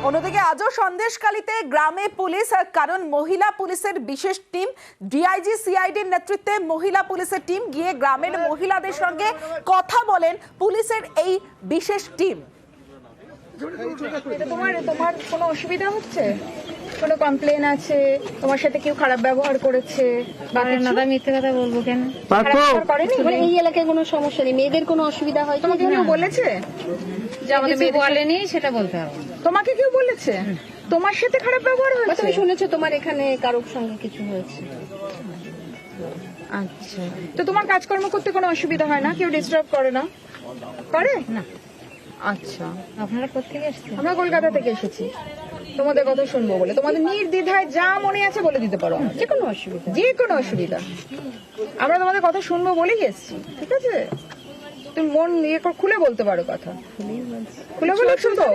অন্যদিকে আজও সন্দেশখালীতে গ্রামে পুলিশ, কারণ মহিলা পুলিশের বিশেষ টিম, ডিআইজি সিআইডির নেতৃত্বে মহিলা পুলিশের টিম গিয়ে গ্রামের মহিলাদের সঙ্গে কথা বলেন পুলিশের এই বিশেষ টিম। তোমার কোনো অসুবিধা হচ্ছে? কোনো কমপ্লেন আছে? তোমার সাথে কেউ খারাপ ব্যবহার করেছে? মিথ্যে কথা বলবো কেন? খারাপ ব্যবহার করেনি? মানে এই এলাকায় কোনো সমস্যা নেই, মেয়েদের কোনো অসুবিধা হয়? তোমাকে কেউ বলেছে যে আমাদের কিছু বলেনি সেটা বলতে হবে। তোমাকে কেউ বলেছে তোমার সাথে খারাপ ব্যবহার বা হয়েছে? তুমি শুনেছো তোমার এখানে কারোর সঙ্গে কিছু হয়েছে? আচ্ছা, তো তোমার কাজকর্ম করতে কোনো অসুবিধা হয় না? কেউ ডিস্টার্ব করে না? করে না? আচ্ছা, আপনারা কোথেকে এসেছেন? আমরা কলকাতা থেকে এসেছি তোমাদের কথা শুনবো বলে। তোমাদের নির্দ্বিধায় যা মনে আছে বলে দিতে পারো, যে কোনো অসুবিধা? যে কোনো অসুবিধা। আমরা তোমাদের কথা শুনবো বলেই এসেছি, ঠিক আছে? তুমি মন দিয়ে খুলে বলতে পারো কথা, খুলে বলেছো তো?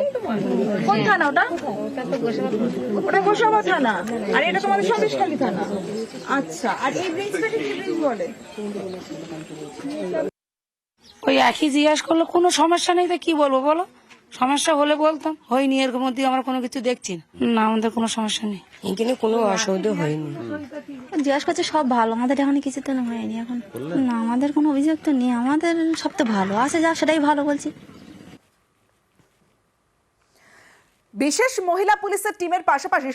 কোন থানা ওটা? ওটা গোসাবা থানা, আর এটা তোমাদের সন্দেশখালী থানা। আচ্ছা, আর এই ব্রিজটাকে কি ব্রিজ বলে? ওই একই জিজ্ঞাসা করলো, কোনো সমস্যা নেই তো কি বলবো বলো? সমস্যা হলে বলতাম, হয়নি, এর মধ্যে আমরা কোনো কিছু দেখছি না, আমাদের কোনো সমস্যা নেই, এখানে কোনো অসুবিধা হয়নি। জিজ্ঞাসা করছে সব ভালো, আমাদের এখন কিছু তো হয়নি এখন। না, আমাদের কোনো অভিযোগ তো নেই, আমাদের সব তো ভালো আছে, যা সেটাই ভালো বলছি। বিশেষ মহিলা পুলিশের টিমের পাশাপাশি